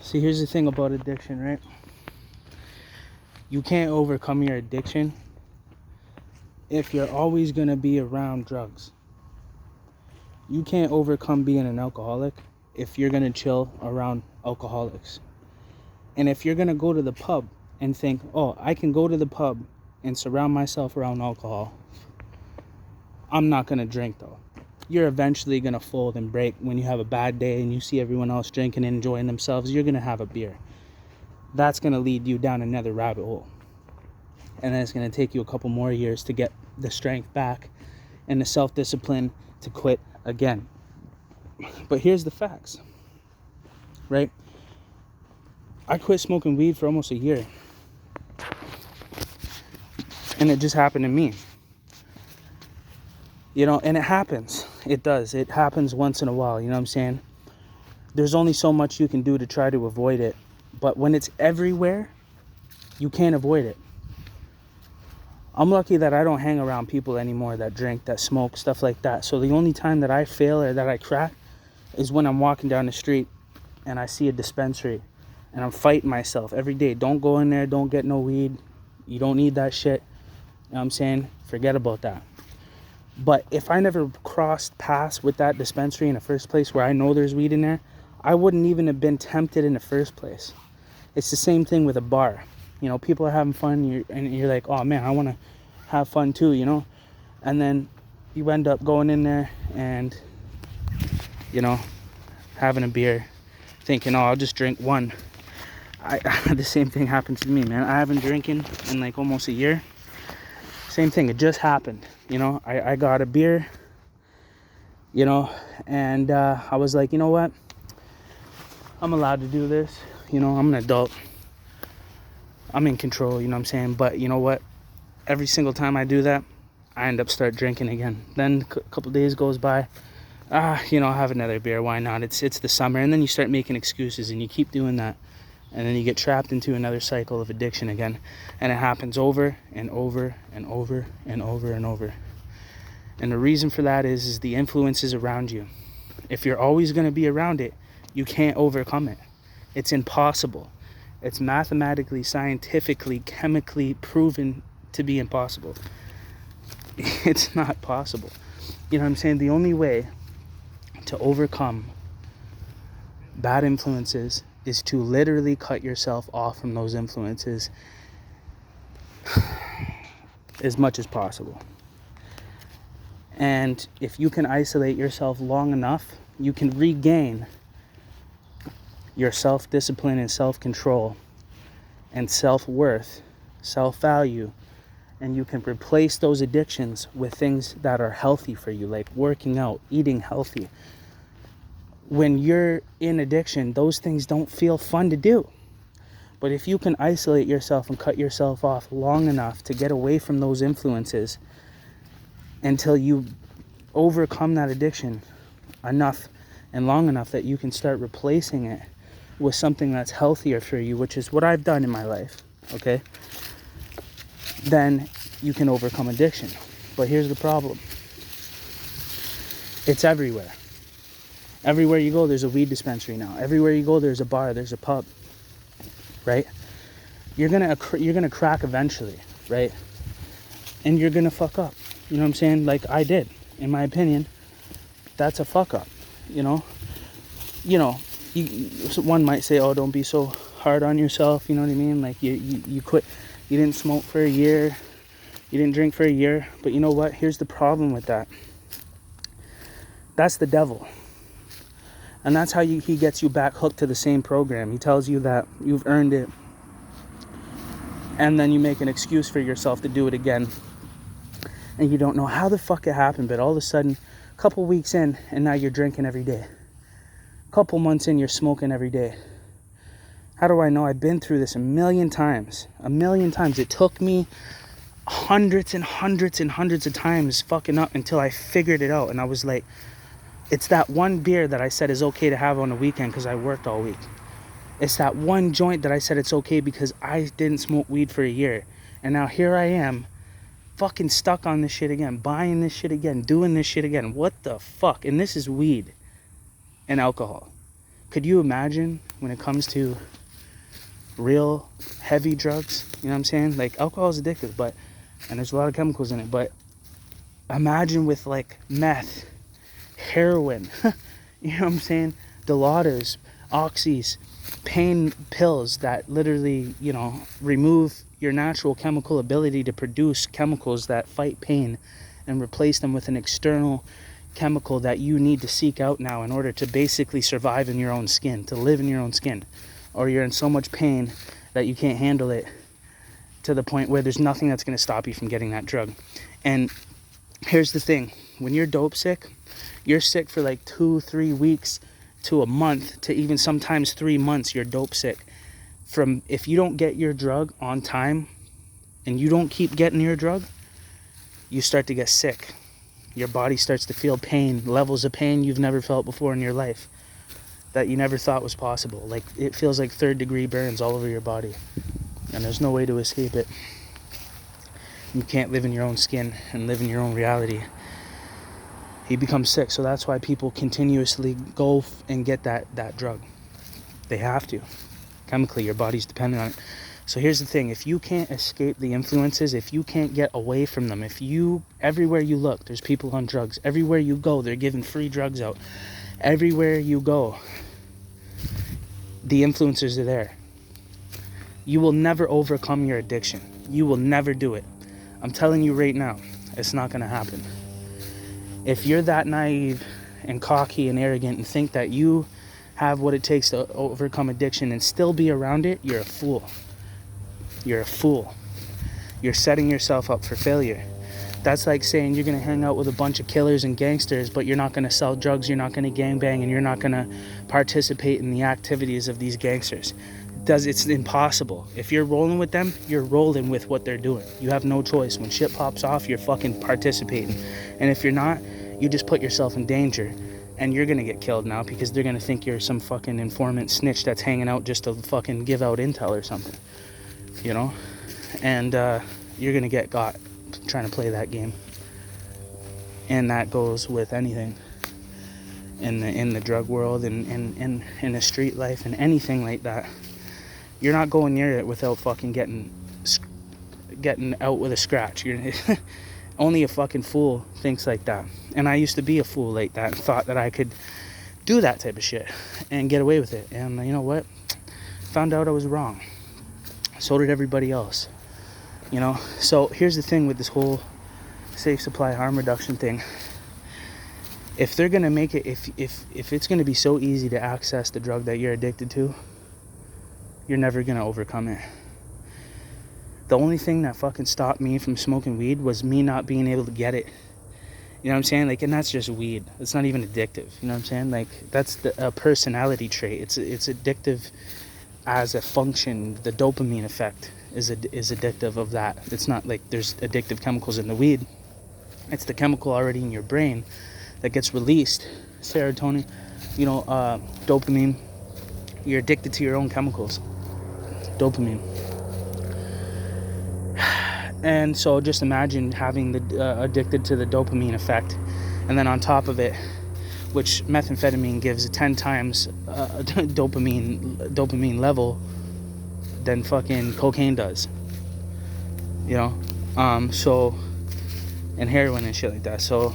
See, here's the thing about addiction, right? You can't overcome your addiction if you're always going to be around drugs. You can't overcome being an alcoholic if you're going to chill around alcoholics. And if you're going to go to the pub and think, oh, I can go to the pub and surround myself around alcohol, I'm not going to drink though. You're eventually going to fold and break when you have a bad day and you see everyone else drinking and enjoying themselves. You're going to have a beer. That's going to lead you down another rabbit hole. And then it's going to take you a couple more years to get the strength back and the self-discipline to quit again. But here's the facts, right? I quit smoking weed for almost a year. And it just happened to me. You know, and it happens. It does. It happens once in a while, you know what I'm saying? There's only so much you can do to try to avoid it. But when it's everywhere, you can't avoid it. I'm lucky that I don't hang around people anymore that drink, that smoke, stuff like that. So the only time that I fail or that I crack is when I'm walking down the street and I see a dispensary and I'm fighting myself every day. Don't go in there. Don't get no weed. You don't need that shit. You know what I'm saying? Forget about that. But if I never crossed paths with that dispensary in the first place where I know there's weed in there, I wouldn't even have been tempted in the first place. It's the same thing with a bar. You know, people are having fun and you're like, oh man, I want to have fun too, you know? And then you end up going in there and, you know, having a beer, thinking, oh, I'll just drink one. The same thing happened to me, man. I haven't drinking in like almost a year. Same thing, it just happened. You know, I got a beer, you know, and I was like, you know what? I'm allowed to do this. You know, I'm an adult. I'm in control, you know what I'm saying? But you know what? Every single time I do that, I end up start drinking again. Then a couple days goes by. You know, I'll have another beer. Why not? It's the summer. And then you start making excuses and you keep doing that. And then you get trapped into another cycle of addiction again. And it happens over and over and over and over and over. And the reason for that is the influences around you. If you're always going to be around it, you can't overcome it. It's impossible. It's mathematically, scientifically, chemically proven to be impossible. It's not possible. You know what I'm saying? The only way to overcome bad influences is to literally cut yourself off from those influences as much as possible. And if you can isolate yourself long enough, you can regain your self-discipline and self-control and self-worth, self-value, and you can replace those addictions with things that are healthy for you, like working out, eating healthy. When you're in addiction, those things don't feel fun to do. But if you can isolate yourself and cut yourself off long enough to get away from those influences until you overcome that addiction enough and long enough that you can start replacing it with something that's healthier for you, which is what I've done in my life, okay? Then you can overcome addiction. But here's the problem. It's everywhere. Everywhere you go, there's a weed dispensary now. Everywhere you go, there's a bar, there's a pub, right? You're gonna crack eventually, right? And you're gonna fuck up. You know what I'm saying? Like I did, in my opinion. That's a fuck up, you know? You know, one might say, oh, don't be so hard on yourself, you know what I mean? Like you quit, you didn't smoke for a year, you didn't drink for a year. But you know what? Here's the problem with that. That's the devil. And that's how he gets you back hooked to the same program. He tells you that you've earned it. And then you make an excuse for yourself to do it again. And you don't know how the fuck it happened. But all of a sudden, a couple weeks in, and now you're drinking every day. A couple months in, you're smoking every day. How do I know? I've been through this a million times. A million times. It took me hundreds and hundreds and hundreds of times fucking up until I figured it out. And I was like, it's that one beer that I said is okay to have on the weekend because I worked all week. It's that one joint that I said it's okay because I didn't smoke weed for a year. And now here I am, fucking stuck on this shit again, buying this shit again, doing this shit again. What the fuck? And this is weed and alcohol. Could you imagine when it comes to real heavy drugs? You know what I'm saying? Like, alcohol is addictive, and there's a lot of chemicals in it, but imagine with like meth, heroin, you know what I'm saying? Dilaudids, oxys, pain pills that literally, remove your natural chemical ability to produce chemicals that fight pain and replace them with an external chemical that you need to seek out now in order to basically survive in your own skin, to live in your own skin. Or you're in so much pain that you can't handle it to the point where there's nothing that's going to stop you from getting that drug. And here's the thing. When you're dope sick, you're sick for like 2-3 weeks to a month to even sometimes 3 months. You're dope sick. If you don't get your drug on time and you don't keep getting your drug, you start to get sick. Your body starts to feel pain, levels of pain you've never felt before in your life that you never thought was possible. Like, it feels like 3rd-degree burns all over your body, and there's no way to escape it. You can't live in your own skin and live in your own reality. You become sick, so that's why people continuously go and get that drug. They have to. Chemically, your body's dependent on it. So here's the thing. If you can't escape the influences, if you can't get away from them, everywhere you look, there's people on drugs. Everywhere you go, they're giving free drugs out. Everywhere you go, the influencers are there. You will never overcome your addiction. You will never do it. I'm telling you right now, it's not going to happen. If you're that naive and cocky and arrogant and think that you have what it takes to overcome addiction and still be around it, you're a fool. You're a fool. You're setting yourself up for failure. That's like saying you're going to hang out with a bunch of killers and gangsters, but you're not going to sell drugs, you're not going to gangbang, and you're not going to participate in the activities of these gangsters. It's impossible. If you're rolling with them, you're rolling with what they're doing. You have no choice. When shit pops off, you're fucking participating. And if you're not, you just put yourself in danger. And you're going to get killed now because they're going to think you're some fucking informant snitch that's hanging out just to fucking give out intel or something. And you're going to get got trying to play that game. And that goes with anything in the drug world and in the street life and anything like that. You're not going near it without fucking getting out with a scratch. Only a fucking fool thinks like that. And I used to be a fool like that and thought that I could do that type of shit and get away with it. And you know what? Found out I was wrong. So did everybody else. So here's the thing with this whole safe supply harm reduction thing. If they're gonna make it, if it's gonna be so easy to access the drug that you're addicted to, you're never gonna overcome it. The only thing that fucking stopped me from smoking weed was me not being able to get it. You know what I'm saying? Like, and that's just weed. It's not even addictive. You know what I'm saying? Like, that's a personality trait. It's addictive as a function. The dopamine effect is addictive of that. It's not like there's addictive chemicals in the weed. It's the chemical already in your brain that gets released. Serotonin, dopamine. You're addicted to your own chemicals. Dopamine. And so just imagine having addicted to the dopamine effect, and then on top of it, which methamphetamine gives 10 times dopamine level than fucking cocaine does. So, and heroin and shit like that. So,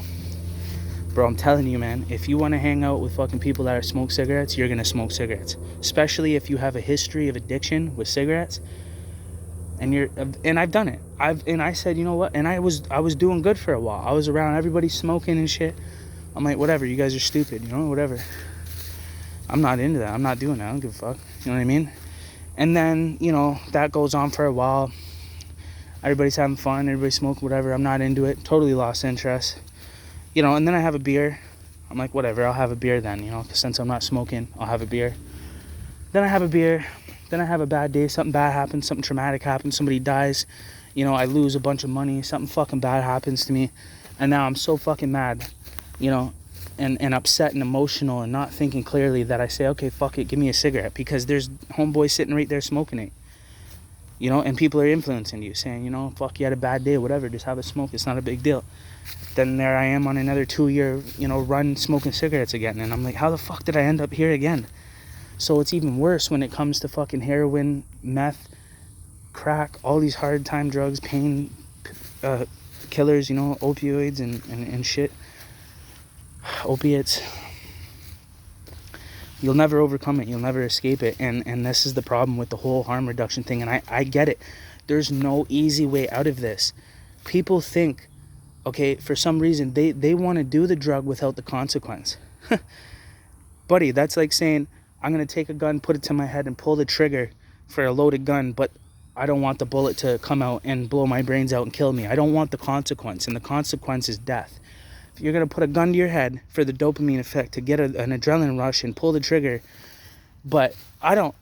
bro, I'm telling you, man, if you want to hang out with fucking people that smoke cigarettes, you're gonna smoke cigarettes. Especially if you have a history of addiction with cigarettes. And I've done it. I said, you know what? And I was doing good for a while. I was around everybody smoking and shit. I'm like, whatever, you guys are stupid, whatever. I'm not into that. I'm not doing that. I don't give a fuck. You know what I mean? And then, that goes on for a while. Everybody's having fun. Everybody's smoking, whatever. I'm not into it. Totally lost interest. And then I have a beer. I'm like, whatever, I'll have a beer then, because since I'm not smoking, I'll have a beer. Then I have a beer. Then I have a bad day, something bad happens, something traumatic happens, somebody dies, I lose a bunch of money, something fucking bad happens to me, and now I'm so fucking mad, and upset and emotional and not thinking clearly that I say, okay, fuck it, give me a cigarette, because there's homeboys sitting right there smoking it, and people are influencing you, saying, fuck, you had a bad day, whatever, just have a smoke, it's not a big deal. Then there I am on another 2-year, run smoking cigarettes again, and I'm like, how the fuck did I end up here again? So it's even worse when it comes to fucking heroin, meth, crack, all these hard time drugs, pain killers, you know, opioids and shit, opiates. You'll never overcome it. You'll never escape it. And this is the problem with the whole harm reduction thing. And I get it. There's no easy way out of this. People think, okay, for some reason, they want to do the drug without the consequence. Buddy, that's like saying, I'm going to take a gun, put it to my head, and pull the trigger for a loaded gun, but I don't want the bullet to come out and blow my brains out and kill me. I don't want the consequence, and the consequence is death. If you're going to put a gun to your head for the dopamine effect to get an adrenaline rush and pull the trigger, but I'm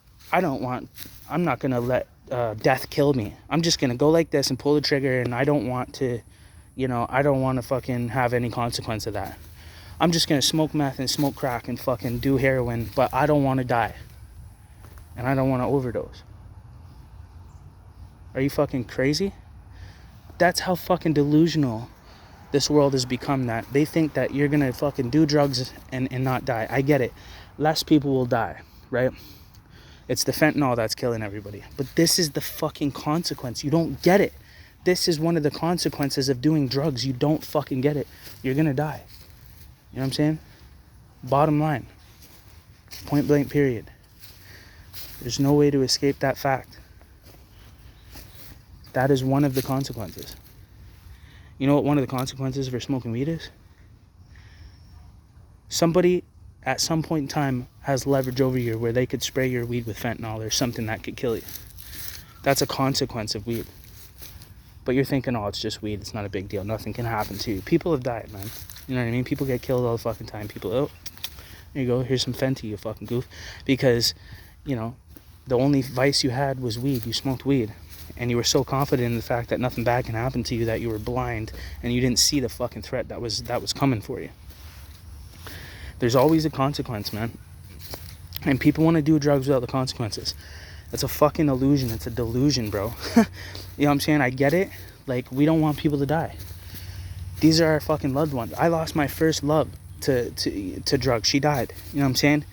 not going to let death kill me. I'm just going to go like this and pull the trigger, and I don't want to, I don't want to fucking have any consequence of that. I'm just going to smoke meth and smoke crack and fucking do heroin, but I don't want to die. And I don't want to overdose. Are you fucking crazy? That's how fucking delusional this world has become, that they think that you're going to fucking do drugs and not die. I get it. Less people will die, right? It's the fentanyl that's killing everybody. But this is the fucking consequence. You don't get it. This is one of the consequences of doing drugs. You don't fucking get it. You're going to die. You know what I'm saying? Bottom line. Point blank period. There's no way to escape that fact. That is one of the consequences. You know what one of the consequences for smoking weed is? Somebody at some point in time has leverage over you where they could spray your weed with fentanyl or something that could kill you. That's a consequence of weed. But you're thinking, oh, it's just weed. It's not a big deal. Nothing can happen to you. People have died, man. You know what I mean? People get killed all the fucking time. People, oh, here you go. Here's some Fenty, you fucking goof. Because, the only vice you had was weed. You smoked weed. And you were so confident in the fact that nothing bad can happen to you that you were blind and you didn't see the fucking threat that was coming for you. There's always a consequence, man. And people want to do drugs without the consequences. It's a fucking illusion. It's a delusion, bro. You know what I'm saying? I get it. Like, we don't want people to die. These are our fucking loved ones. I lost my first love to drugs. She died. You know what I'm saying?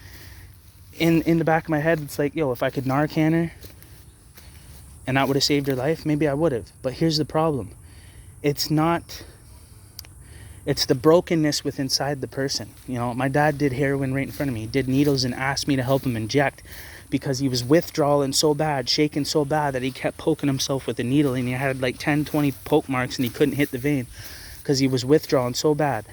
In the back of my head, it's like, yo, if I could Narcan her and that would have saved her life, maybe I would have. But here's the problem. It's the brokenness within inside the person. My dad did heroin right in front of me. He did needles and asked me to help him inject because he was withdrawing so bad, shaking so bad that he kept poking himself with the needle, and he had like 10, 20 poke marks and he couldn't hit the vein because he was withdrawing so bad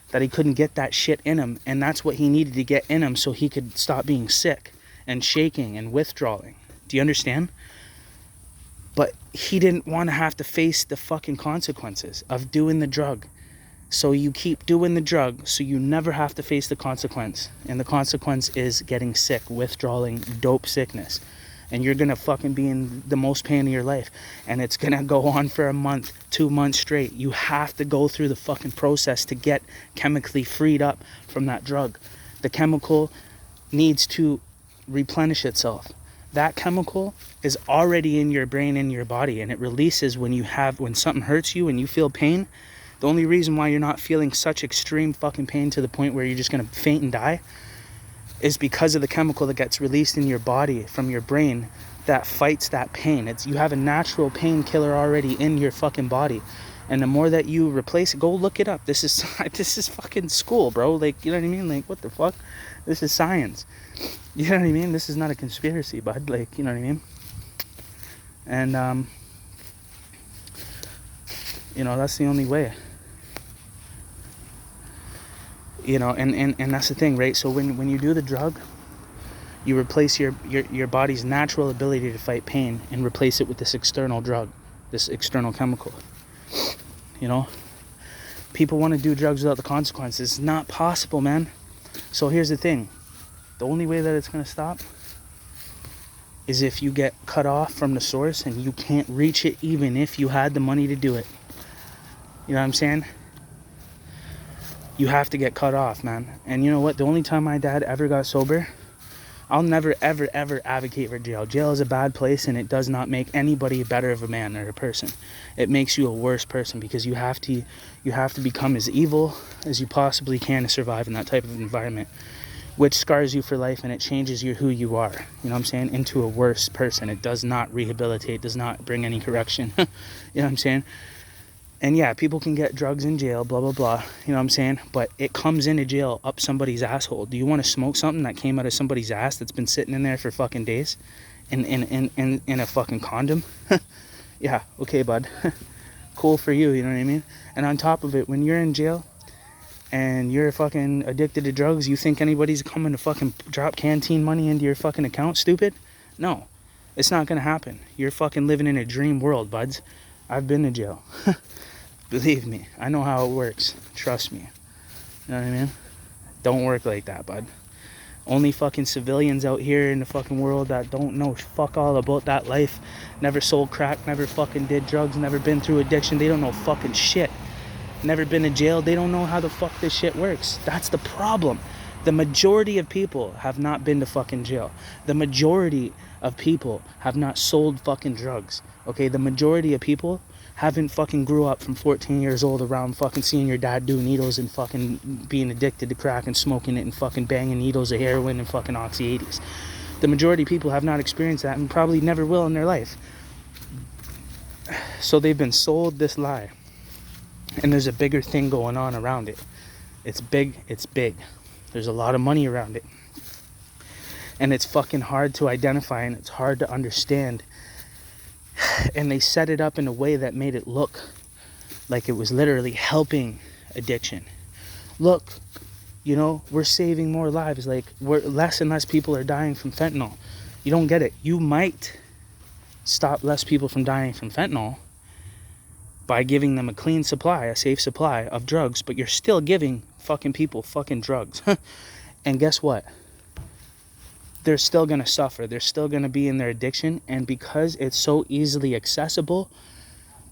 that he couldn't get that shit in him. And that's what he needed to get in him so he could stop being sick and shaking and withdrawing. Do you understand? But he didn't want to have to face the fucking consequences of doing the drug. So you keep doing the drug so you never have to face the consequence. And the consequence is getting sick, withdrawing, dope sickness. And you're going to fucking be in the most pain of your life. And it's going to go on for a month, 2 months straight. You have to go through the fucking process to get chemically freed up from that drug. The chemical needs to replenish itself. That chemical is already in your brain, in your body, and it releases when something hurts you and you feel pain. The only reason why you're not feeling such extreme fucking pain to the point where you're just going to faint and die is because of the chemical that gets released in your body from your brain that fights that pain. You have a natural painkiller already in your fucking body. And the more that you replace it, go look it up. This is fucking school, bro. Like, you know what I mean? Like, what the fuck? This is science. You know what I mean? This is not a conspiracy, bud. Like, you know what I mean? And, that's the only way. And that's the thing, right? So when you do the drug, you replace your body's natural ability to fight pain and replace it with this external drug, this external chemical. People want to do drugs without the consequences. It's not possible, man. So here's the thing. The only way that it's going to stop is if you get cut off from the source and you can't reach it even if you had the money to do it. You know what I'm saying? You have to get cut off, man. And you know what? The only time my dad ever got sober, I'll never, ever, ever advocate for jail. Jail is a bad place, and it does not make anybody better of a man or a person. It makes you a worse person because you have to become as evil as you possibly can to survive in that type of environment. which scars you for life, and it changes you who you are, you know what I'm saying, into a worse person. It does not rehabilitate, does not bring any correction. You know what I'm saying? And yeah, people can get drugs in jail, blah blah blah, you know what I'm saying, but it comes into jail up somebody's asshole. Do you want to smoke something that came out of somebody's ass that's been sitting in there for fucking days in a fucking condom? Yeah, okay, bud. Cool for you, you know what I mean? And on top of it, when you're in jail and you're fucking addicted to drugs, you think anybody's coming to fucking drop canteen money into your fucking account, stupid? No, it's not gonna happen. You're fucking living in a dream world, buds. I've been to jail. Believe me, I know how it works. Trust me. You know what I mean? Don't work like that, bud. Only fucking civilians out here in the fucking world that don't know fuck all about that life, never sold crack, never fucking did drugs, never been through addiction, they don't know fucking shit. Never been to jail, they don't know how the fuck this shit works. That's the problem. The majority of people have not been to fucking jail. The majority of people have not sold fucking drugs. Okay, the majority of people haven't fucking grew up from 14 years old around fucking seeing your dad do needles and fucking being addicted to crack and smoking it and fucking banging needles of heroin and fucking oxy 80s. The majority of people have not experienced that and probably never will in their life. So they've been sold this lie. And there's a bigger thing going on around it. It's big, it's big. There's a lot of money around it. And it's fucking hard to identify and it's hard to understand. And they set it up in a way that made it look like it was literally helping addiction. Look, you know, we're saving more lives. Like, less and less people are dying from fentanyl. You don't get it. You might stop less people from dying from fentanyl by giving them a clean supply, a safe supply of drugs, but you're still giving fucking people fucking drugs. And guess what? They're still going to suffer. They're still going to be in their addiction. And because it's so easily accessible,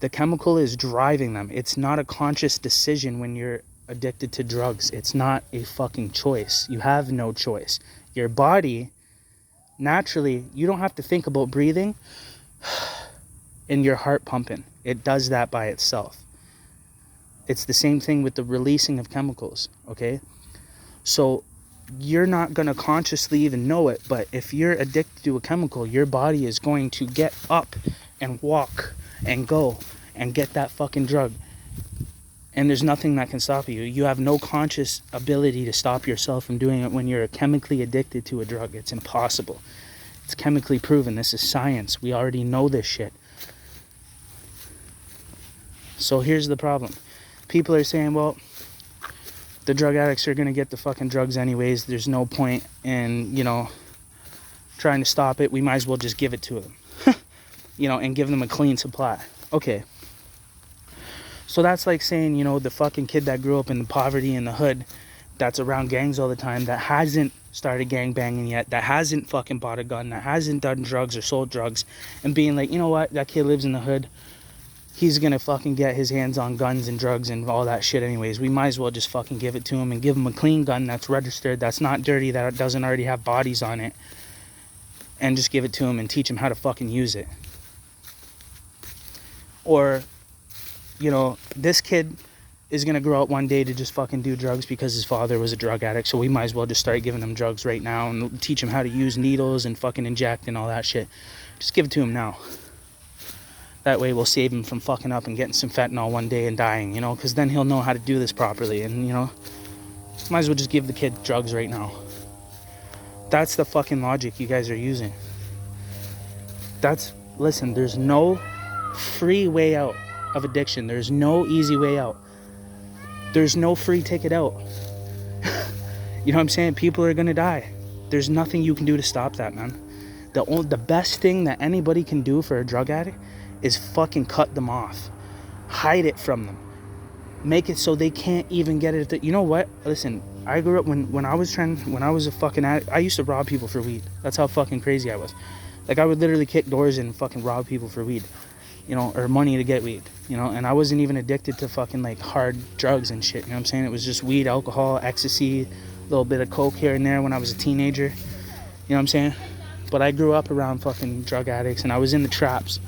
the chemical is driving them. It's not a conscious decision when you're addicted to drugs. It's not a fucking choice. You have no choice. Your body, naturally, you don't have to think about breathing and your heart pumping. It does that by itself. It's the same thing with the releasing of chemicals, okay? So you're not going to consciously even know it, but if you're addicted to a chemical, your body is going to get up and walk and go and get that fucking drug. And there's nothing that can stop you. You have no conscious ability to stop yourself from doing it when you're chemically addicted to a drug. It's impossible. It's chemically proven. This is science. We already know this shit. So here's the problem. People are saying, well, the drug addicts are going to get the fucking drugs anyways. There's no point in, you know, trying to stop it. We might as well just give it to them, you know, and give them a clean supply. Okay. So that's like saying, you know, the fucking kid that grew up in the poverty in the hood, that's around gangs all the time, that hasn't started gang banging yet, that hasn't fucking bought a gun, that hasn't done drugs or sold drugs, and being like, you know what, that kid lives in the hood. He's gonna fucking get his hands on guns and drugs and all that shit anyways. We might as well just fucking give it to him and give him a clean gun that's registered, that's not dirty, that doesn't already have bodies on it, and just give it to him and teach him how to fucking use it. Or, you know, this kid is gonna grow up one day to just fucking do drugs because his father was a drug addict, so we might as well just start giving him drugs right now and teach him how to use needles and fucking inject and all that shit. Just give it to him now. That way we'll save him from fucking up and getting some fentanyl one day and dying, you know, because then he'll know how to do this properly. And, you know, might as well just give the kid drugs right now. That's the fucking logic you guys are using. Listen, there's no free way out of addiction. There's no easy way out. There's no free ticket out. You know what I'm saying? People are going to die. There's nothing you can do to stop that, man. The best thing that anybody can do for a drug addict is fucking cut them off. Hide it from them. Make it so they can't even get it. You know what? Listen, I grew up when I was a fucking addict, I used to rob people for weed. That's how fucking crazy I was. Like, I would literally kick doors and fucking rob people for weed, you know, or money to get weed, you know, and I wasn't even addicted to fucking like hard drugs and shit, you know what I'm saying? It was just weed, alcohol, ecstasy, a little bit of coke here and there when I was a teenager, you know what I'm saying? But I grew up around fucking drug addicts and I was in the traps,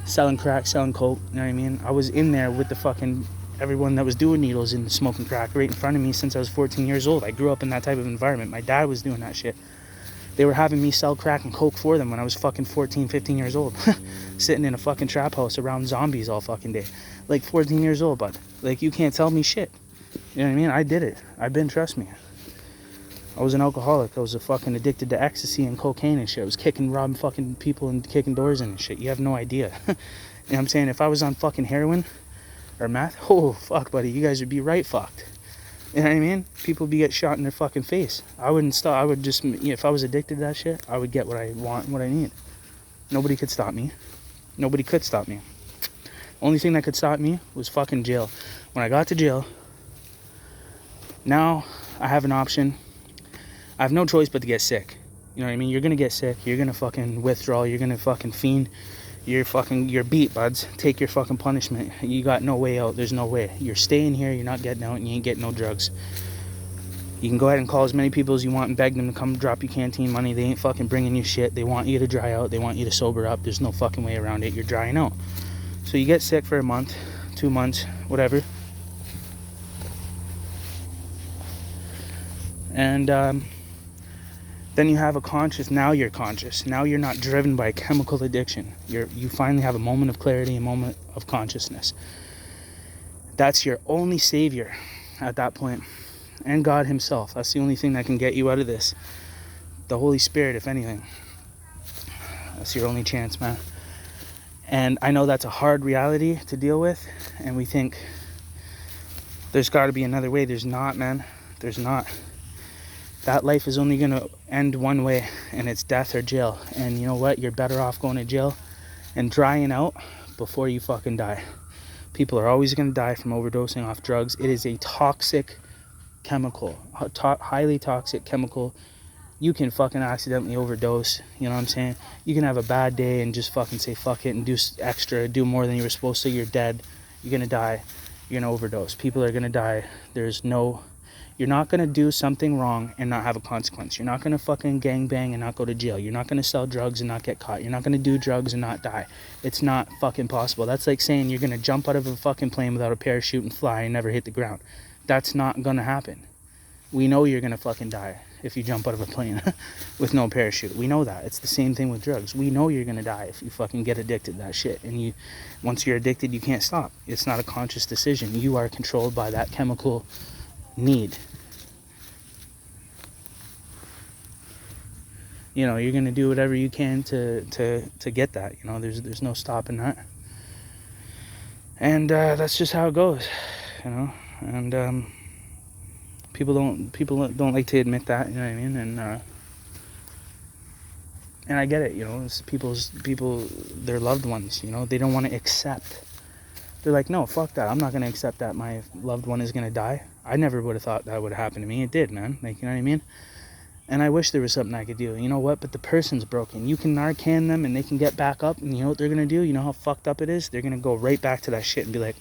selling crack, selling coke, you know what I mean? I was in there with the fucking everyone that was doing needles and smoking crack right in front of me since I was 14 years old. I grew up in that type of environment. My dad was doing that shit. They were having me sell crack and coke for them when I was fucking 14, 15 years old. Sitting in a fucking trap house around zombies all fucking day. Like 14 years old, bud. Like, you can't tell me shit. You know what I mean? I did it. Trust me. I was an alcoholic. I was a fucking addicted to ecstasy and cocaine and shit. I was robbing fucking people and kicking doors in and shit. You have no idea. You know what I'm saying? If I was on fucking heroin or meth, oh, fuck, buddy. You guys would be right fucked. You know what I mean? People would get shot in their fucking face. I wouldn't stop. I would just, if I was addicted to that shit, I would get what I want and what I need. Nobody could stop me. Nobody could stop me. Only thing that could stop me was fucking jail. When I got to jail, now I have an option. I have no choice but to get sick. You know what I mean? You're gonna get sick. You're gonna fucking withdraw. You're gonna fucking fiend. You're beat, buds. Take your fucking punishment. You got no way out. There's no way. You're staying here. You're not getting out, and you ain't getting no drugs. You can go ahead and call as many people as you want and beg them to come drop you canteen money. They ain't fucking bringing you shit. They want you to dry out. They want you to sober up. There's no fucking way around it. You're drying out. So you get sick for a month, 2 months, whatever. And then you have a conscious. Now you're conscious. Now you're not driven by a chemical addiction. You finally have a moment of clarity, a moment of consciousness. That's your only savior at that point. And God himself. That's the only thing that can get you out of this. The Holy Spirit, if anything. That's your only chance, man. And I know that's a hard reality to deal with. And we think there's got to be another way. There's not, man. There's not. That life is only going to end one way, and it's death or jail. And you know what? You're better off going to jail and drying out before you fucking die. People are always going to die from overdosing off drugs. It is a toxic chemical, highly toxic chemical. You can fucking accidentally overdose, you know what I'm saying? You can have a bad day and just fucking say fuck it and do extra, do more than you were supposed to. You're dead. You're going to die. You're going to overdose. People are going to die. You're not going to do something wrong and not have a consequence. You're not going to fucking gangbang and not go to jail. You're not going to sell drugs and not get caught. You're not going to do drugs and not die. It's not fucking possible. That's like saying you're going to jump out of a fucking plane without a parachute and fly and never hit the ground. That's not going to happen. We know you're going to fucking die if you jump out of a plane with no parachute. We know that. It's the same thing with drugs. We know you're going to die if you fucking get addicted to that shit. And once you're addicted, you can't stop. It's not a conscious decision. You are controlled by that chemical need. You know, you're going to do whatever you can to get that. You know, there's no stopping that. And that's just how it goes, you know. And people don't like to admit that, you know what I mean? And I get it, you know. It's people, their loved ones, you know, they don't want to accept. They're like, no, fuck that. I'm not going to accept that my loved one is going to die. I never would have thought that would happen to me. It did, man. Like, you know what I mean? And I wish there was something I could do. You know what? But the person's broken. You can Narcan them and they can get back up. And you know what they're going to do? You know how fucked up it is? They're going to go right back to that shit and be like,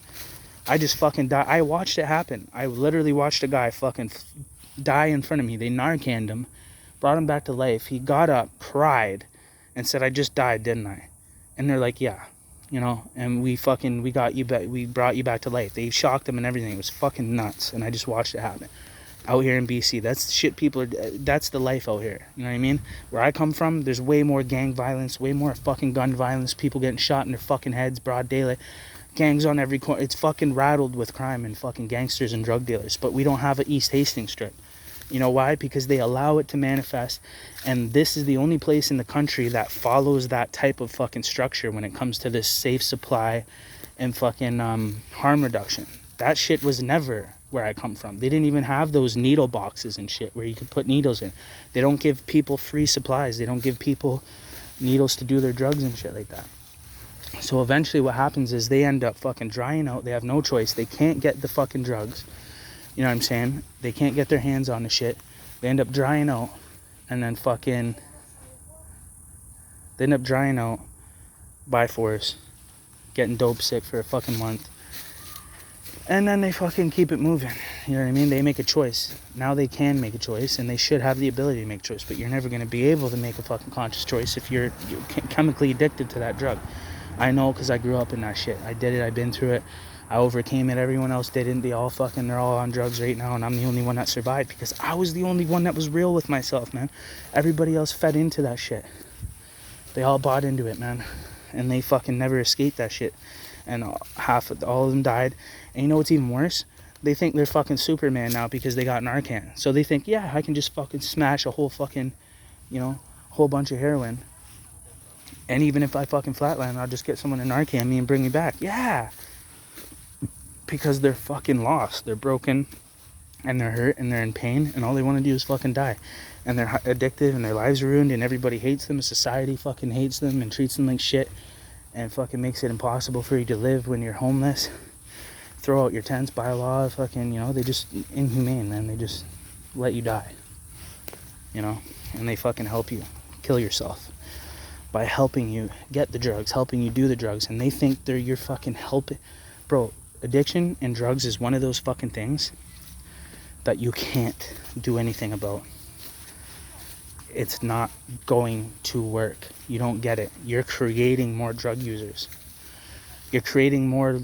I just fucking died. I watched it happen. I literally watched a guy fucking die in front of me. They Narcaned him, brought him back to life. He got up, cried, and said, I just died, didn't I? And they're like, yeah. You know, and we got you back. We brought you back to life. They shocked him and everything. It was fucking nuts. And I just watched it happen. Out here in BC, that's the shit that's the life out here, you know what I mean? Where I come from, there's way more gang violence, way more fucking gun violence, people getting shot in their fucking heads, broad daylight, gangs on every corner. It's fucking rattled with crime and fucking gangsters and drug dealers, but we don't have an East Hastings strip. You know why? Because they allow it to manifest, and this is the only place in the country that follows that type of fucking structure when it comes to this safe supply and fucking harm reduction. That shit was never where I come from. They didn't even have those needle boxes and shit where you could put needles in. They don't give people free supplies. They don't give people needles to do their drugs and shit like that. So eventually what happens is they end up fucking drying out. They have no choice. They can't get the fucking drugs. You know what I'm saying? They can't get their hands on the shit. They end up drying out and then fucking... They end up drying out by force. Getting dope sick for a fucking month. And then they fucking keep it moving. You know what I mean? They make a choice. Now they can make a choice, and they should have the ability to make a choice. But you're never going to be able to make a fucking conscious choice if you're chemically addicted to that drug. I know because I grew up in that shit. I did it. I've been through it. I overcame it. Everyone else didn't. They're all on drugs right now, and I'm the only one that survived because I was the only one that was real with myself, man. Everybody else fed into that shit. They all bought into it, man, and they fucking never escaped that shit. And all of them died. And you know what's even worse? They think they're fucking Superman now because they got Narcan. So they think, yeah, I can just fucking smash a whole fucking, whole bunch of heroin. And even if I fucking flatline, I'll just get someone to Narcan me and bring me back. Yeah. Because they're fucking lost. They're broken. And they're hurt. And they're in pain. And all they want to do is fucking die. And they're addicted. And their lives are ruined. And everybody hates them. Society fucking hates them. And treats them like shit. And fucking makes it impossible for you to live when you're homeless. Throw out your tents by law. Fucking, they just inhumane, man. They just let you die. And they fucking help you kill yourself by helping you get the drugs, helping you do the drugs. And they think they're your fucking helping. Bro, addiction and drugs is one of those fucking things that you can't do anything about. It's not going to work. You don't get it. You're creating more drug users. You're creating more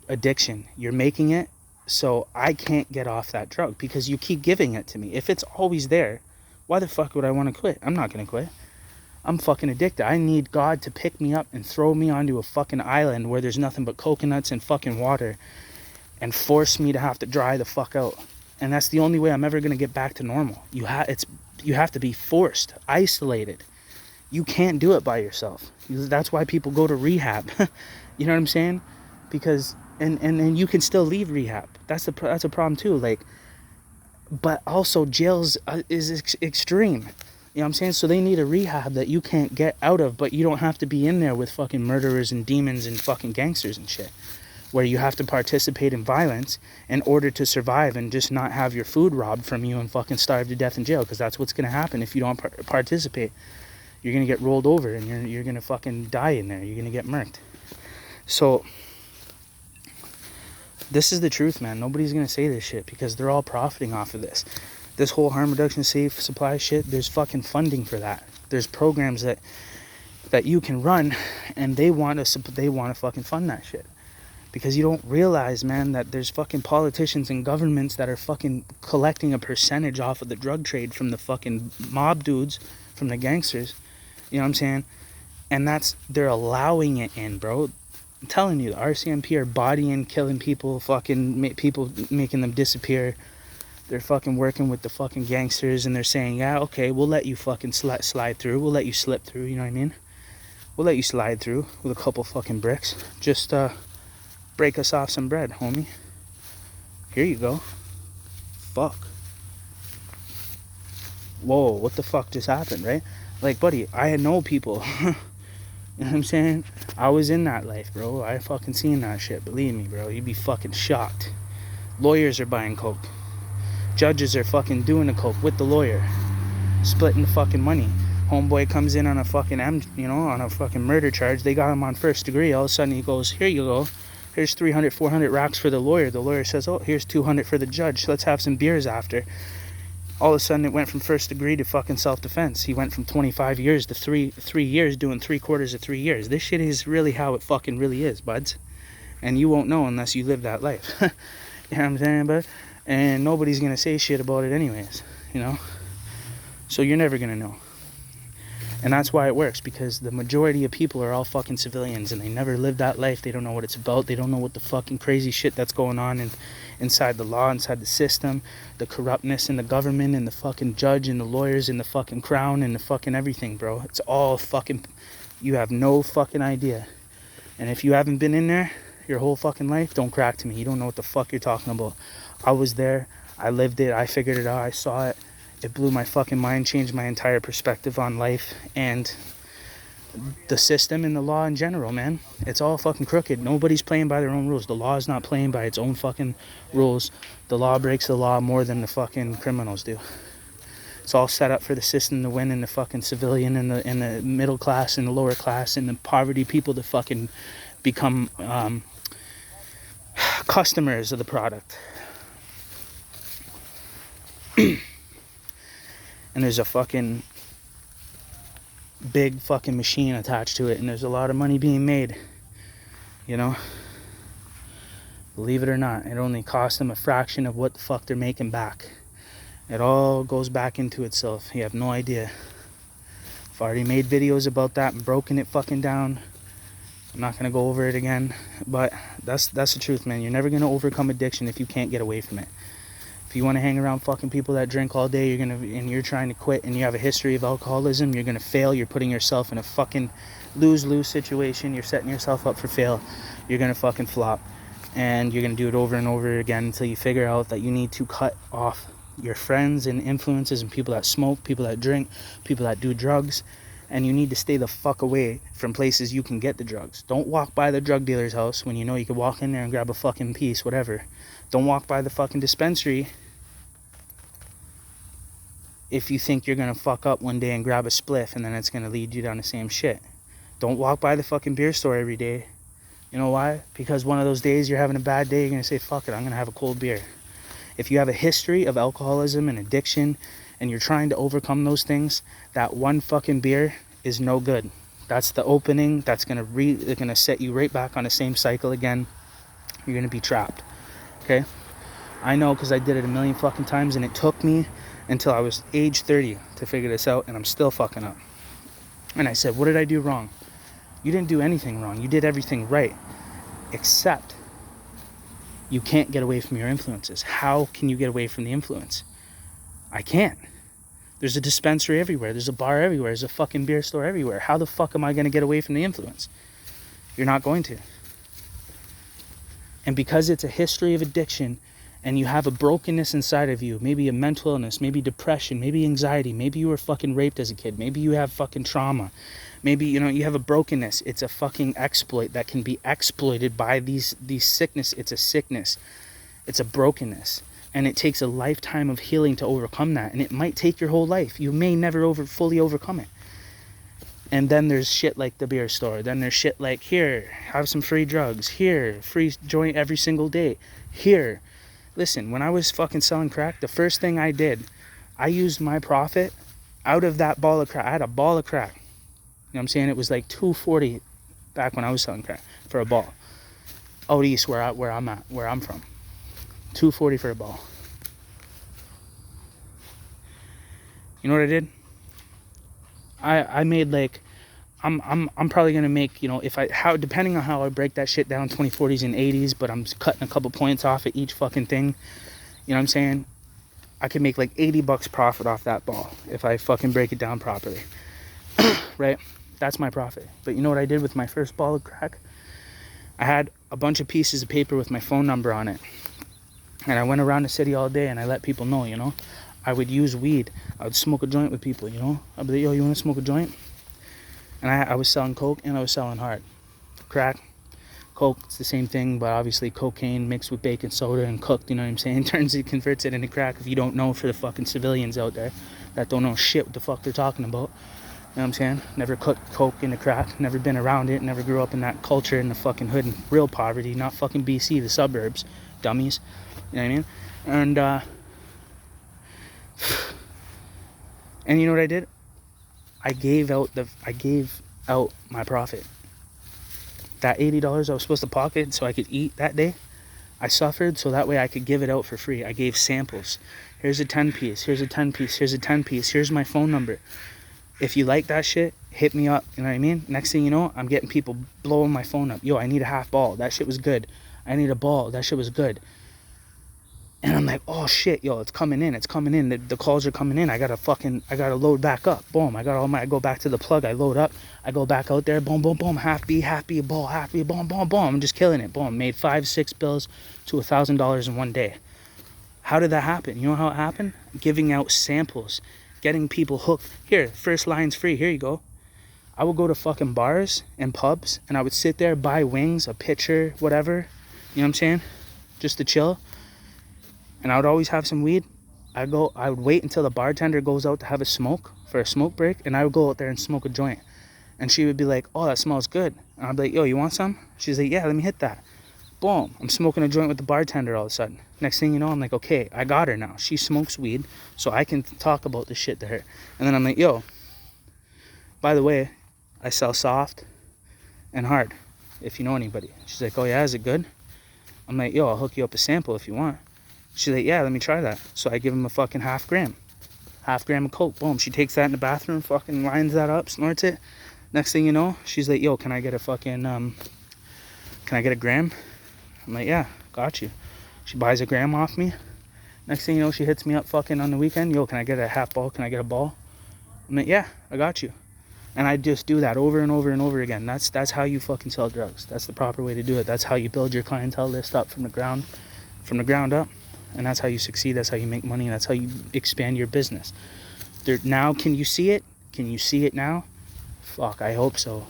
addiction. You're making it so I can't get off that drug because you keep giving it to me. If it's always there, why the fuck would I want to quit? I'm not going to quit. I'm fucking addicted. I need God to pick me up and throw me onto a fucking island where there's nothing but coconuts and fucking water and force me to have to dry the fuck out. And that's the only way I'm ever going to get back to normal. You have to be forced, isolated. You can't do it by yourself. That's why people go to rehab. You know what I'm saying? Because and you can still leave rehab. That's a problem too. But also jails is extreme. You know what I'm saying? So they need a rehab that you can't get out of, but you don't have to be in there with fucking murderers and demons and fucking gangsters and shit, where you have to participate in violence in order to survive and just not have your food robbed from you and fucking starve to death in jail, because that's what's going to happen if you don't participate. You're going to get rolled over and you're going to fucking die in there. You're going to get murked. So this is the truth, man. Nobody's going to say this shit because they're all profiting off of this. This whole harm reduction safe supply shit, there's fucking funding for that. There's programs that you can run, and they want to fucking fund that shit. Because you don't realize, man, that there's fucking politicians and governments that are fucking collecting a percentage off of the drug trade from the fucking mob dudes, from the gangsters. You know what I'm saying? And they're allowing it in, bro. I'm telling you, the RCMP are bodying, killing people, fucking people, making them disappear. They're fucking working with the fucking gangsters, and they're saying, yeah, okay, we'll let you fucking slide through. We'll let you slip through, you know what I mean? We'll let you slide through with a couple fucking bricks. Just, break us off some bread, homie. Here you go. Fuck. Whoa, what the fuck just happened, right? Like, buddy, I know people. You know what I'm saying? I was in that life, bro. I fucking seen that shit. Believe me, bro. You'd be fucking shocked. Lawyers are buying coke. Judges are fucking doing the coke with the lawyer. Splitting the fucking money. Homeboy comes in on a fucking on a fucking murder charge. They got him on first degree. All of a sudden he goes, here you go. Here's 300, 400 racks for the lawyer. The lawyer says, oh, here's 200 for the judge. Let's have some beers after. All of a sudden it went from first degree to fucking self-defense. He went from 25 years to 3 years, doing 3/4 of 3 years. This shit is really how it fucking really is, buds. And you won't know unless you live that life. You know what I'm saying, bud? And nobody's going to say shit about it anyways, So you're never going to know. And that's why it works, because the majority of people are all fucking civilians, and they never lived that life. They don't know what it's about. They don't know what the fucking crazy shit that's going on inside the law, inside the system, the corruptness in the government, and the fucking judge, and the lawyers, and the fucking crown, and the fucking everything, bro. It's all fucking, you have no fucking idea. And if you haven't been in there your whole fucking life, don't crack to me. You don't know what the fuck you're talking about. I was there. I lived it. I figured it out. I saw it. It blew my fucking mind, changed my entire perspective on life and the system and the law in general, man. It's all fucking crooked. Nobody's playing by their own rules. The law is not playing by its own fucking rules. The law breaks the law more than the fucking criminals do. It's all set up for the system to win, and the fucking civilian and the middle class and the lower class and the poverty people to fucking become customers of the product. And there's a fucking big fucking machine attached to it, and there's a lot of money being made, Believe it or not, it only cost them a fraction of what the fuck they're making back. It all goes back into itself. You have no idea. I've already made videos about that and broken it fucking down. I'm not gonna go over it again, but that's the truth, man. You're never gonna overcome addiction if you can't get away from it. If you want to hang around fucking people that drink all day, and you're trying to quit, and you have a history of alcoholism, you're gonna fail. You're putting yourself in a fucking lose-lose situation. You're setting yourself up for fail. You're gonna fucking flop, and you're gonna do it over and over again until you figure out that you need to cut off your friends and influences and people that smoke, people that drink, people that do drugs, and you need to stay the fuck away from places you can get the drugs. Don't walk by the drug dealer's house when you know you could walk in there and grab a fucking piece, whatever. Don't walk by the fucking dispensary if you think you're gonna fuck up one day and grab a spliff and then it's gonna lead you down the same shit. Don't walk by the fucking beer store every day. You know why? Because one of those days you're having a bad day, you're gonna say, fuck it, I'm gonna have a cold beer. If you have a history of alcoholism and addiction and you're trying to overcome those things, that one fucking beer is no good. That's the opening. That's gonna set you right back on the same cycle again. You're gonna be trapped. Okay? I know, because I did it a million fucking times, and it took me until I was age 30 to figure this out, and I'm still fucking up. And I said, what did I do wrong? You didn't do anything wrong. You did everything right, except you can't get away from your influences. How can you get away from the influence? I can't. There's a dispensary everywhere. There's a bar everywhere. There's a fucking beer store everywhere. How the fuck am I going to get away from the influence? You're not going to. And because it's a history of addiction, and you have a brokenness inside of you, maybe a mental illness, maybe depression, maybe anxiety, maybe you were fucking raped as a kid, maybe you have fucking trauma, maybe, you have a brokenness. It's a fucking exploit that can be exploited by these sickness. It's a sickness. It's a brokenness. And it takes a lifetime of healing to overcome that. And it might take your whole life. You may never fully overcome it. And then there's shit like the beer store. Then there's shit like, here, have some free drugs. Here, free joint every single day. Here. Listen, when I was fucking selling crack, the first thing I did, I used my profit out of that ball of crack. I had a ball of crack. You know what I'm saying? It was like $2.40 back when I was selling crack for a ball. Out east where I'm from. $2.40 for a ball. You know what I did? I made like, I'm probably gonna make, depending on how I break that shit down, 20, 40s and 80s, but I'm cutting a couple points off of each fucking thing. You know what I'm saying? I could make like $80 profit off that ball if I fucking break it down properly. Right? That's my profit. But you know what I did with my first ball of crack? I had a bunch of pieces of paper with my phone number on it. And I went around the city all day and I let people know, I would use weed. I would smoke a joint with people, I'd be like, yo, you want to smoke a joint? And I was selling coke and I was selling hard. Crack, coke, it's the same thing, but obviously cocaine mixed with baking soda and cooked, you know what I'm saying? Converts it into crack if you don't know, for the fucking civilians out there that don't know shit what the fuck they're talking about. You know what I'm saying? Never cooked coke into crack, never been around it, never grew up in that culture in the fucking hood and real poverty, not fucking BC, the suburbs, dummies. You know what I mean? And you know what I did? I gave out my profit. That $80 I was supposed to pocket so I could eat that day, I suffered so that way I could give it out for free. I gave samples. Here's a 10 piece, here's a 10 piece, here's a 10 piece, here's my phone number. If you like that shit, hit me up, you know what I mean? Next thing you know, I'm getting people blowing my phone up. Yo, I need a half ball. That shit was good. I need a ball. That shit was good. And I'm like, oh shit, yo, it's coming in. The calls are coming in. I gotta load back up. Boom, I go back to the plug. I load up. I go back out there. Boom, boom, boom. Half B, a ball, half B, boom, boom, boom. I'm just killing it. Boom, made 5-6 bills to $1,000 in one day. How did that happen? You know how it happened? Giving out samples, getting people hooked. Here, first line's free. Here you go. I would go to fucking bars and pubs, and I would sit there, buy wings, a pitcher, whatever. You know what I'm saying? Just to chill. And I would always have some weed. I would wait until the bartender goes out to have a smoke for a smoke break, and I would go out there and smoke a joint. And she would be like, oh, that smells good. And I'd be like, yo, you want some? She's like, yeah, let me hit that. Boom, I'm smoking a joint with the bartender all of a sudden. Next thing you know, I'm like, okay, I got her now. She smokes weed, so I can talk about this shit to her. And then I'm like, yo, by the way, I sell soft and hard, if you know anybody. She's like, oh yeah, is it good? I'm like, yo, I'll hook you up a sample if you want. She's like, yeah, let me try that. So I give him a fucking half gram of coke. Boom. She takes that in the bathroom, fucking lines that up, snorts it. Next thing you know, she's like, yo, can I get a fucking, can I get a gram? I'm like, yeah, got you. She buys a gram off me. Next thing you know, she hits me up fucking on the weekend. Yo, can I get a half ball? Can I get a ball? I'm like, yeah, I got you. And I just do that over and over and over again. That's how you fucking sell drugs. That's the proper way to do it. That's how you build your clientele list up from the ground up. And that's how you succeed. That's how you make money. That's how you expand your business. Now, can you see it? Can you see it now? Fuck, I hope so.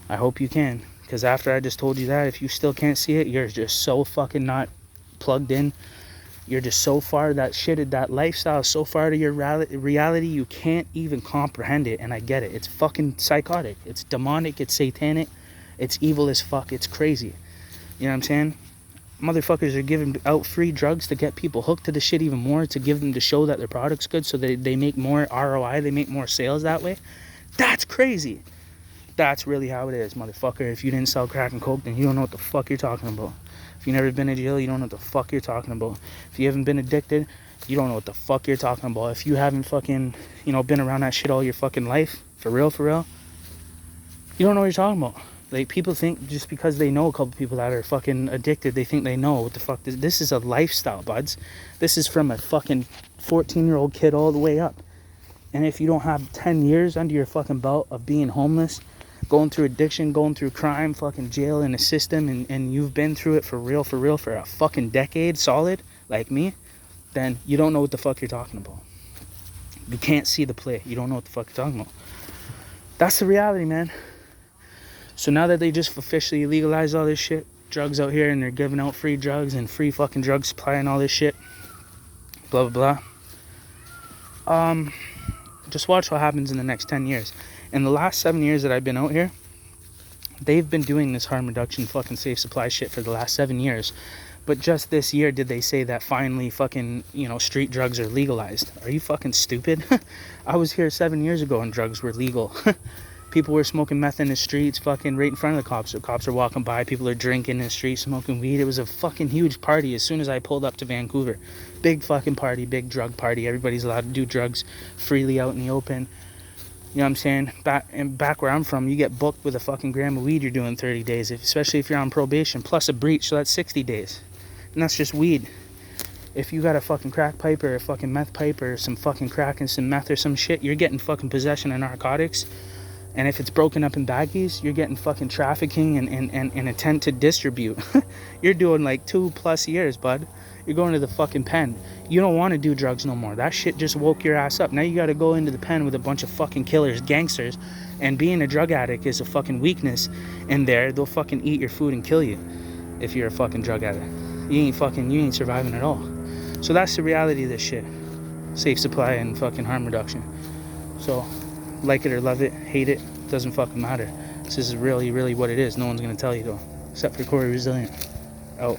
I hope you can. Because after I just told you that, if you still can't see it, you're just so fucking not plugged in. You're just so far, that lifestyle is so far to your reality, you can't even comprehend it. And I get it. It's fucking psychotic. It's demonic. It's satanic. It's evil as fuck. It's crazy. You know what I'm saying? Motherfuckers are giving out free drugs to get people hooked to the shit even more, to give them, to show that their product's good, so they make more ROI, they make more sales that way. That's crazy. That's really how it is, motherfucker. If you didn't sell crack and coke, then you don't know what the fuck you're talking about. If you've never been to jail, you don't know what the fuck you're talking about. If you haven't been addicted, you don't know what the fuck you're talking about. If you haven't fucking, been around that shit all your fucking life, for real, you don't know what you're talking about. Like, people think just because they know a couple people that are fucking addicted, they think they know what the fuck. This is a lifestyle, buds. This is from a fucking 14-year-old kid all the way up. And if you don't have 10 years under your fucking belt of being homeless, going through addiction, going through crime, fucking jail in the system, and you've been through it for real, for a fucking decade solid, like me, then you don't know what the fuck you're talking about. You can't see the play. You don't know what the fuck you're talking about. That's the reality, man. So now that they just officially legalized all this shit, drugs out here, and they're giving out free drugs and free fucking drug supply and all this shit, blah, blah, blah. Just watch what happens in the next 10 years. In the last 7 years that I've been out here, they've been doing this harm reduction fucking safe supply shit for the last 7 years. But just this year did they say that finally fucking, street drugs are legalized. Are you fucking stupid? I was here 7 years ago and drugs were legal. People were smoking meth in the streets, fucking right in front of the cops. The cops are walking by. People are drinking in the street, smoking weed. It was a fucking huge party as soon as I pulled up to Vancouver. Big fucking party, big drug party. Everybody's allowed to do drugs freely out in the open. You know what I'm saying? Back where I'm from, you get booked with a fucking gram of weed, you're doing 30 days, especially if you're on probation, plus a breach, so that's 60 days. And that's just weed. If you got a fucking crack pipe or a fucking meth pipe or some fucking crack and some meth or some shit, you're getting fucking possession of narcotics. And if it's broken up in baggies, you're getting fucking trafficking and intent to distribute. You're doing like 2+ years, bud. You're going to the fucking pen. You don't want to do drugs no more. That shit just woke your ass up. Now you got to go into the pen with a bunch of fucking killers, gangsters. And being a drug addict is a fucking weakness in there. They'll fucking eat your food and kill you if you're a fucking drug addict. You ain't surviving at all. So that's the reality of this shit. Safe supply and fucking harm reduction. So, like it or love it, hate it, doesn't fucking matter. This is really, really what it is. No one's gonna tell you though. Except for Corey Resilient. Out.